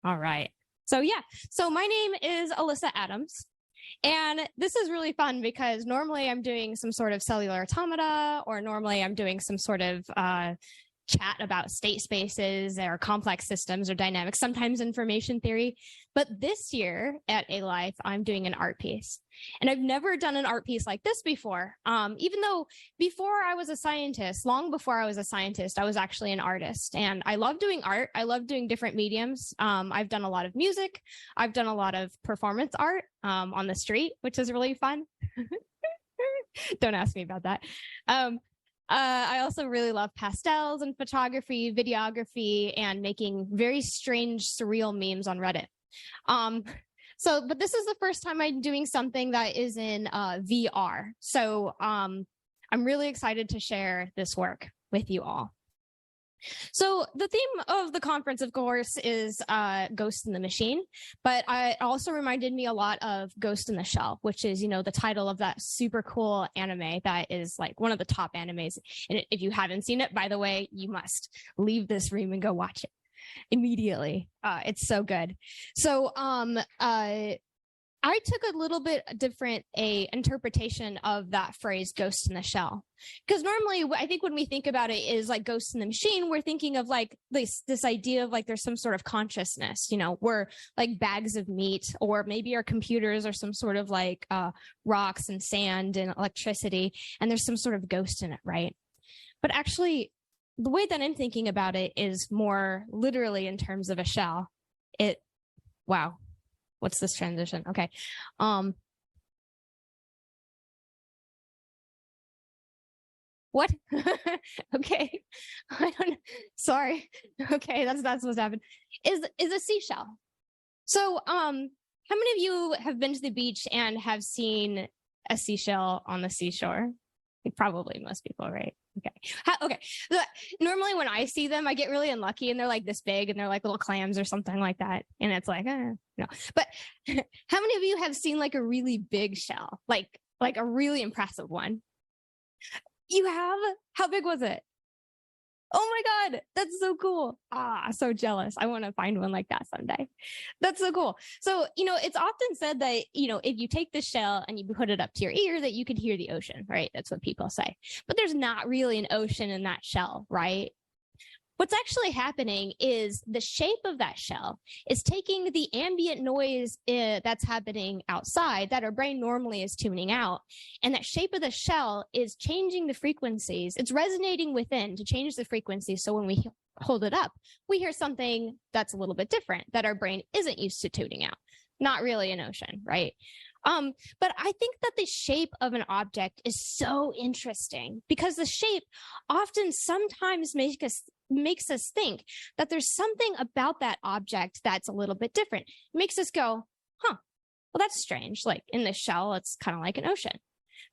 All right. So yeah, so my name is Alyssa Adams. And this is really fun because normally I'm doing some sort of cellular automata, or normally I'm doing some sort of chat about state spaces or complex systems or dynamics, sometimes information theory. But this year at ALIFE, I'm doing an art piece. And I've never done an art piece like this before. Even though before I was a scientist, long before I was a scientist, I was actually an artist. And I love doing art. I love doing different mediums. I've done a lot of music. I've done a lot of performance art on the street, which is really fun. Don't ask me about that. I also really love pastels and photography, videography, and making very strange, surreal memes on Reddit. But this is the first time I'm doing something that is in VR. So I'm really excited to share this work with you all. So the theme of the conference, of course, is Ghost in the Machine, but it also reminded me a lot of Ghost in the Shell, which is, you know, the title of that super cool anime that is like one of the top animes. And if you haven't seen it, by the way, you must leave this room and go watch it immediately. It's so good. So I took a little bit different interpretation of that phrase, ghost in the shell, because normally I think when we think about it is like ghost in the machine, we're thinking of like this idea of like there's some sort of consciousness, you know, we're like bags of meat, or maybe our computers are some sort of like rocks and sand and electricity, and there's some sort of ghost in it, right? But actually, the way that I'm thinking about it is more literally in terms of a shell. Wow. What's this transition? Okay. What? Okay. I don't know. Sorry. Okay, that's what's happened. Is a seashell. So how many of you have been to the beach and have seen a seashell on the seashore? Probably most people, right? Okay. Okay. Normally when I see them, I get really unlucky, and they're like this big, and they're like little clams or something like that. And it's like, no. But how many of you have seen like a really big shell, like a really impressive one? You have? How big was it? Oh my God, that's so cool. So jealous. I want to find one like that someday. That's so cool. So, you know, it's often said that, you know, if you take the shell and you put it up to your ear, that you could hear the ocean, right? That's what people say. But there's not really an ocean in that shell, right? What's actually happening is the shape of that shell is taking the ambient noise that's happening outside that our brain normally is tuning out. And that shape of the shell is changing the frequencies. It's resonating within to change the frequency. So when we hold it up, we hear something that's a little bit different that our brain isn't used to tuning out. Not really an ocean, right? But I think that the shape of an object is so interesting because the shape often sometimes makes us think that there's something about that object that's a little bit different. It makes us go, well, that's strange. Like in the shell, it's kind of like an ocean.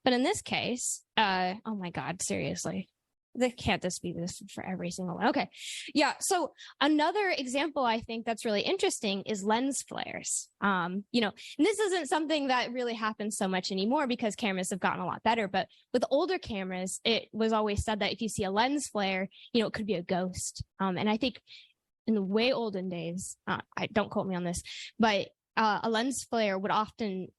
But in this case, oh my God, seriously. They can't just be this for every single one. Okay. Yeah. So another example I think that's really interesting is lens flares. You know, and this isn't something that really happens so much anymore because cameras have gotten a lot better. But with older cameras, it was always said that if you see a lens flare, you know, it could be a ghost. And I think in the way olden days, don't quote me on this, but a lens flare would often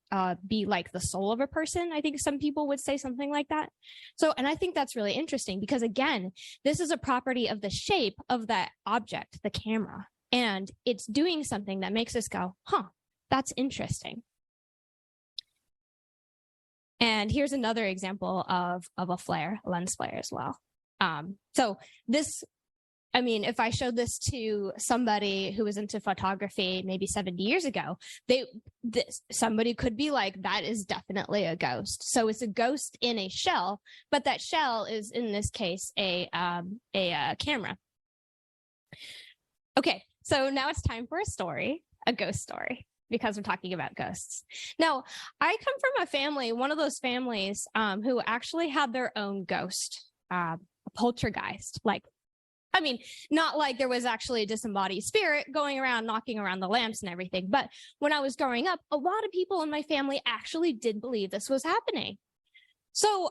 be like the soul of a person. I think some people would say something like that. So, and I think that's really interesting because again, this is a property of the shape of that object, the camera, and it's doing something that makes us go, that's interesting. And here's another example of a flare, a lens flare as well. So this, I mean, if I showed this to somebody who was into photography maybe 70 years ago, somebody could be like, that is definitely a ghost. So it's a ghost in a shell, but that shell is, in this case, a camera. Okay, so now it's time for a story, a ghost story, because we're talking about ghosts. Now, I come from a family, one of those families who actually had their own ghost, a poltergeist, I mean, not like there was actually a disembodied spirit going around, knocking around the lamps and everything. But when I was growing up, a lot of people in my family actually did believe this was happening. So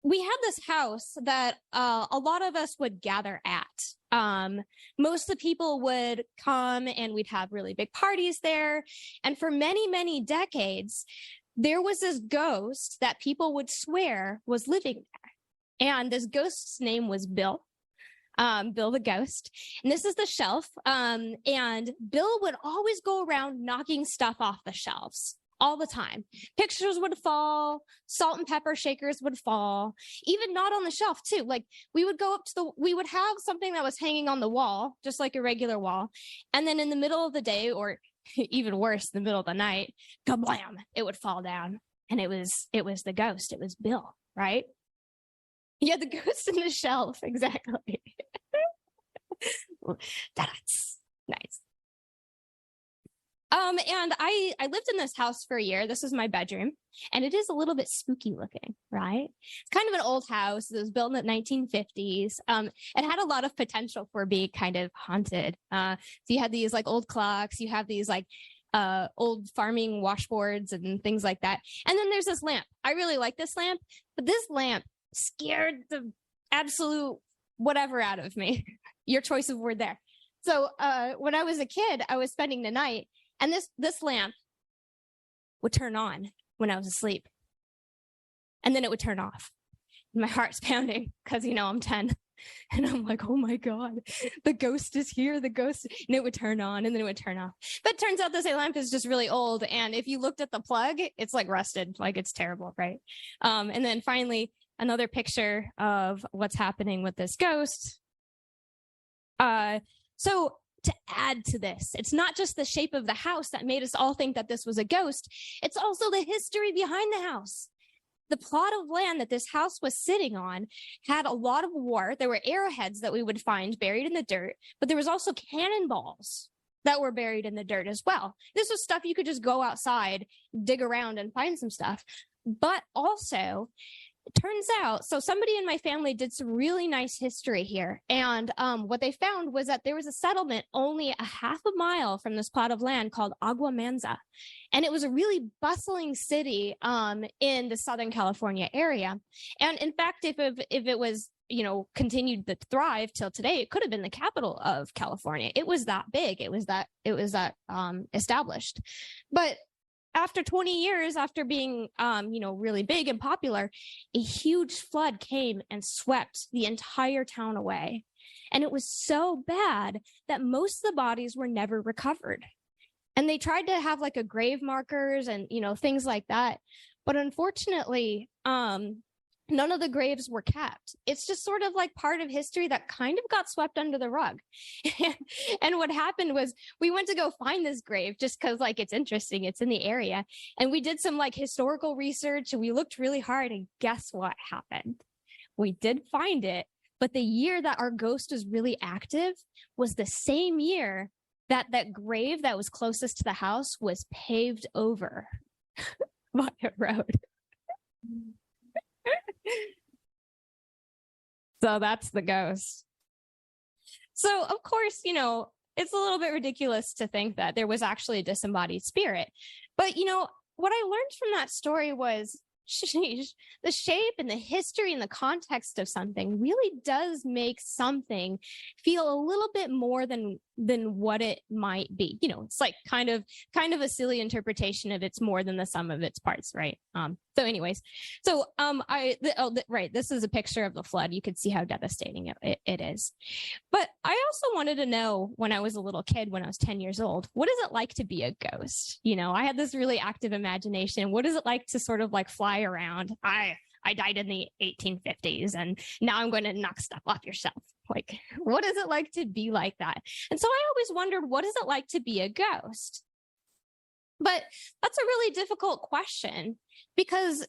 we had this house that a lot of us would gather at. Most of the people would come and we'd have really big parties there. And for many, many decades, there was this ghost that people would swear was living there. And this ghost's name was Bill. Bill the ghost. And this is the shelf. And Bill would always go around knocking stuff off the shelves all the time. Pictures would fall, salt and pepper shakers would fall, even not on the shelf too. Like we would go up to we would have something that was hanging on the wall, just like a regular wall. And then in the middle of the day, or even worse, in the middle of the night, kablam, it would fall down. And it was the ghost. It was Bill, right? Yeah, the ghost in the shelf, exactly. That's nice. And I lived in this house for a year. This is my bedroom, and it is a little bit spooky looking, right? It's kind of an old house. It was built in the 1950s. It had a lot of potential for being kind of haunted. So you had these like old clocks, you have these like old farming washboards and things like that. And then there's this lamp. I really like this lamp, but this lamp scared the absolute whatever out of me. Your choice of word there. So when I was a kid, I was spending the night, and this lamp would turn on when I was asleep. And then it would turn off. My heart's pounding because, I'm 10. And I'm like, oh my God, the ghost is here, the ghost. And it would turn on and then it would turn off. But it turns out this lamp is just really old. And if you looked at the plug, it's like rusted, like it's terrible, right? And then finally, another picture of what's happening with this ghost. So to add to this, it's not just the shape of the house that made us all think that this was a ghost. It's also the history behind the house. The plot of land that this house was sitting on had a lot of war. There were arrowheads that we would find buried in the dirt, but there was also cannonballs that were buried in the dirt as well. This was stuff you could just go outside, dig around and find some stuff. But also, it turns out, so somebody in my family did some really nice history here. And what they found was that there was a settlement only a half a mile from this plot of land called Agua Manza. And it was a really bustling city in the Southern California area. And in fact, if it was, continued to thrive till today, it could have been the capital of California. It was that big. It was that established. But after 20 years, after being, really big and popular, a huge flood came and swept the entire town away. And it was so bad that most of the bodies were never recovered. And they tried to have like a grave markers and, things like that. But unfortunately, none of the graves were kept. It's just sort of like part of history that kind of got swept under the rug. And what happened was we went to go find this grave just because it's interesting. It's in the area. And we did some historical research and we looked really hard, and guess what happened? We did find it, but the year that our ghost was really active was the same year that grave that was closest to the house was paved over by a road. So that's the ghost. So, of course, it's a little bit ridiculous to think that there was actually a disembodied spirit. But, what I learned from that story was, the shape and the history and the context of something really does make something feel a little bit more than what it might be. It's like kind of a silly interpretation of it's more than the sum of its parts, right? So anyways, right, this is a picture of the flood. You could see how devastating it is. But I also wanted to know, when I was a little kid, when I was 10 years old, what is it like to be a ghost? I had this really active imagination. What is it like to sort of fly around? I died in the 1850s and now I'm going to knock stuff off your shelf. What is it like to be like that? And so I always wondered, what is it like to be a ghost? But that's a really difficult question, because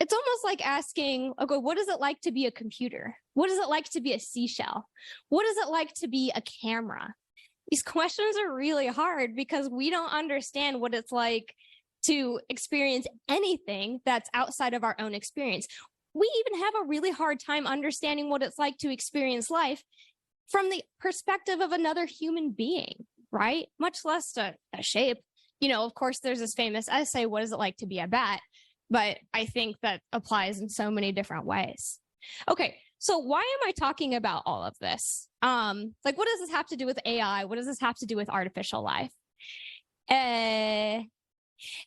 it's almost like asking, okay, what is it like to be a computer? What is it like to be a seashell? What is it like to be a camera? These questions are really hard because we don't understand what it's like to experience anything that's outside of our own experience. We even have a really hard time understanding what it's like to experience life from the perspective of another human being, right? Much less a shape. Of course, there's this famous essay, what is it like to be a bat? but I think that applies in so many different ways. Okay, so why am I talking about all of this? Like, what does this have to do with AI? What does this have to do with artificial life? And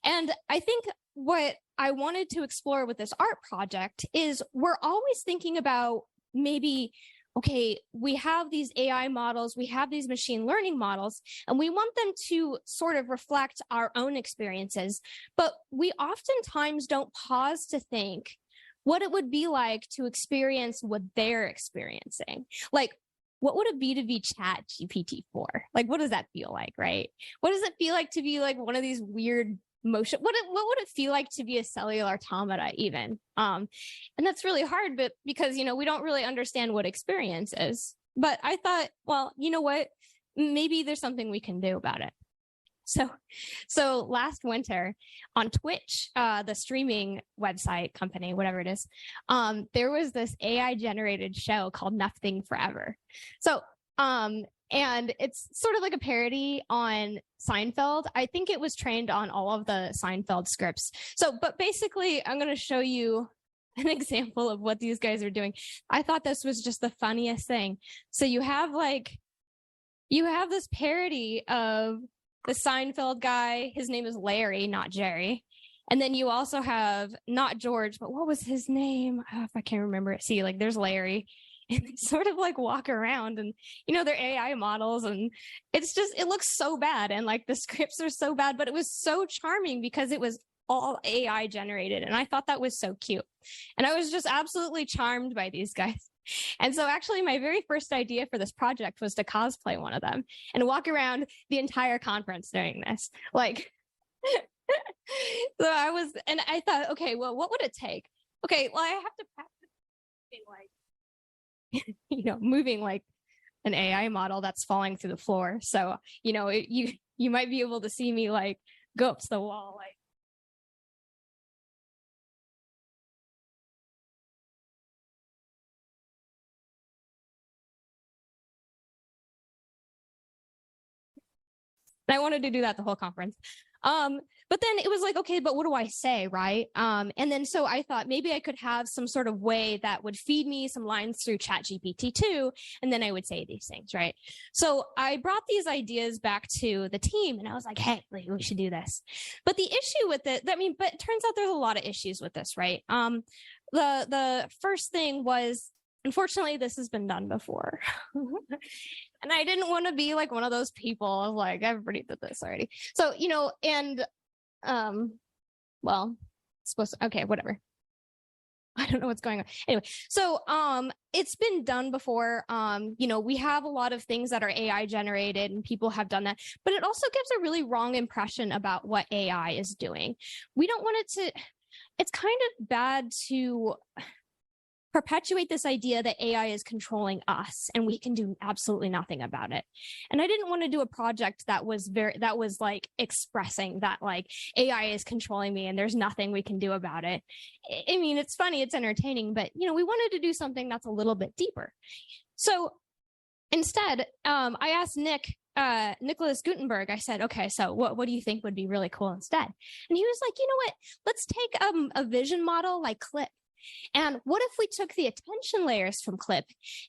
I think what I wanted to explore with this art project is we're always thinking about maybe, okay, we have these AI models, we have these machine learning models, and we want them to sort of reflect our own experiences. But we oftentimes don't pause to think what it would be like to experience what they're experiencing. Like, what would it be to be Chat GPT-4? Like, what does that feel like, right? What does it feel like to be like one of these weird motion? What would it feel like to be a cellular automata even? And that's really hard, but because, you know, we don't really understand what experience is. But I thought, well, you know what? Maybe there's something we can do about it. So last winter on Twitch, the streaming website company, whatever it is, there was this AI generated show called Nothing Forever. So, and it's sort of like a parody on Seinfeld. I think it was trained on all of the Seinfeld scripts. So, but basically I'm going to show you an example of what these guys are doing. I thought this was just the funniest thing. So you have this parody of the Seinfeld guy. His name is Larry, not Jerry. And then you also have not George, but what was his name? Oh, if I can't remember it. See, like there's Larry. And they sort of like walk around and, you know, they're AI models and it's just, it looks so bad. And like the scripts are so bad, but it was so charming because it was all AI generated. And I thought that was so cute. And I was just absolutely charmed by these guys. And so actually my very first idea for this project was to cosplay one of them and walk around the entire conference doing this. Like, so I thought, okay, well, what would it take? Okay, well, I have to practice like, you know, moving like an AI model that's falling through the floor. So, you know, you might be able to see me like go up to the wall, like, I wanted to do that the whole conference. But then it was like, okay, but what do I say, right? And then so I thought maybe I could have some sort of way that would feed me some lines through ChatGPT-2, and then I would say these things, right? So I brought these ideas back to the team, and I was like, hey, like, we should do this. But the issue with it, I mean, but it turns out there's a lot of issues with this, right? The first thing was, unfortunately, this has been done before. And I didn't want to be like one of those people of like, everybody did this already. So, you know, and, well, okay, whatever. I don't know what's going on. Anyway, so, it's been done before. You know, we have a lot of things that are AI generated and people have done that, but it also gives a really wrong impression about what AI is doing. We don't want it to, it's kind of bad to perpetuate this idea that AI is controlling us and we can do absolutely nothing about it. And I didn't want to do a project that was like expressing that like AI is controlling me and there's nothing we can do about it. I mean, it's funny, it's entertaining, but you know, we wanted to do something that's a little bit deeper. So instead, I asked Nicholas Guttenberg, I said, okay, so what do you think would be really cool instead? And he was like, you know what, let's take a vision model like Clip. And what if we took the attention layers from Clip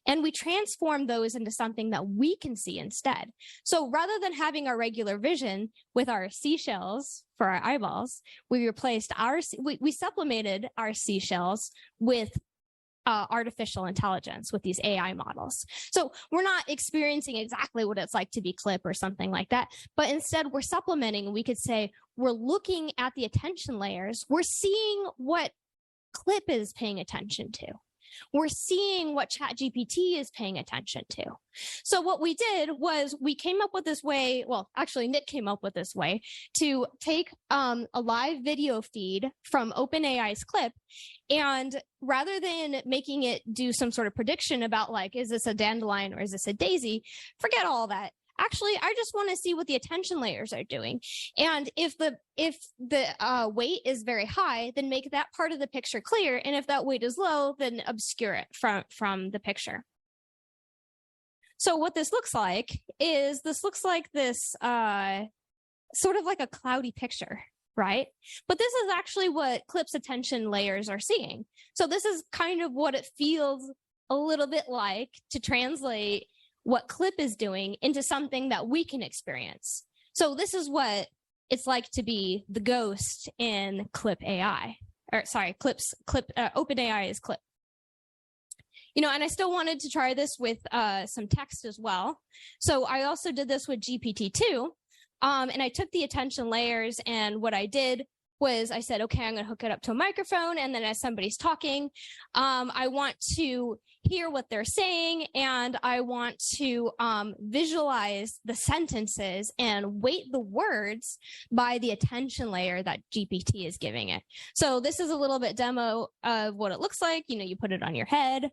and we transformed those into something that we can see instead? So rather than having our regular vision with our seashells for our eyeballs, we replaced we supplemented our seashells with artificial intelligence with these AI models. So we're not experiencing exactly what it's like to be Clip or something like that, but instead we're supplementing. We could say we're looking at the attention layers. We're seeing what Clip is paying attention to. We're seeing what ChatGPT is paying attention to. So what we did was we came up with this way, well, actually Nick came up with this way to take a live video feed from OpenAI's Clip, and rather than making it do some sort of prediction about like, is this a dandelion or is this a daisy, forget all that. Actually, I just want to see what the attention layers are doing. And if the weight is very high, then make that part of the picture clear. And if that weight is low, then obscure it from the picture. So what this looks like is this sort of like a cloudy picture. right? But this is actually what Clip's attention layers are seeing. So this is kind of what it feels a little bit like to translate what Clip is doing into something that we can experience. So this is what it's like to be the ghost in Clip AI, or sorry, OpenAI is Clip. You know, and I still wanted to try this with some text as well. So I also did this with GPT-2, and I took the attention layers, and what I did was I said, okay, I'm going to hook it up to a microphone, and then as somebody's talking, I want to hear what they're saying, and I want to visualize the sentences and weight the words by the attention layer that GPT is giving it. So this is a little bit demo of what it looks like. You know, you put it on your head,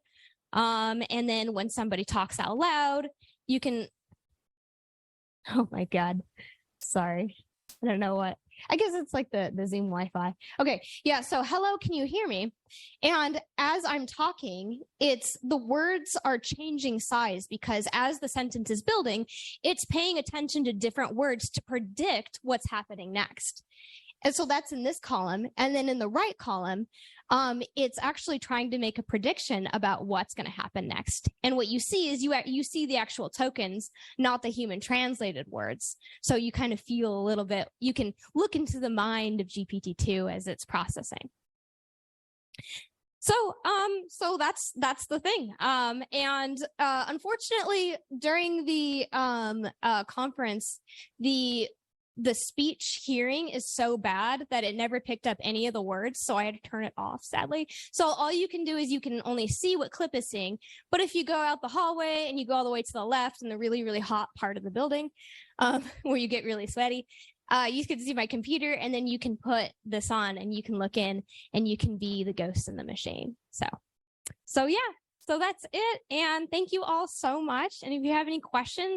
and then when somebody talks out loud, you can, oh my God, sorry, I don't know what. I guess it's like the Zoom Wi-Fi. Okay, yeah, so hello, can you hear me? And as I'm talking, the words are changing size because as the sentence is building, it's paying attention to different words to predict what's happening next. And so that's in this column. And then in the right column, it's actually trying to make a prediction about what's going to happen next. And what you see is you see the actual tokens, not the human translated words. So you kind of feel a little bit, you can look into the mind of GPT-2 as it's processing. So that's the thing. Unfortunately, during the conference, the speech hearing is so bad that it never picked up any of the words. So I had to turn it off, sadly. So all you can do is you can only see what Clip is seeing. But if you go out the hallway and you go all the way to the left in the really, really hot part of the building, where you get really sweaty, you can see my computer, and then you can put this on and you can look in and you can be the ghost in the machine. So yeah, so that's it. And thank you all so much. And if you have any questions,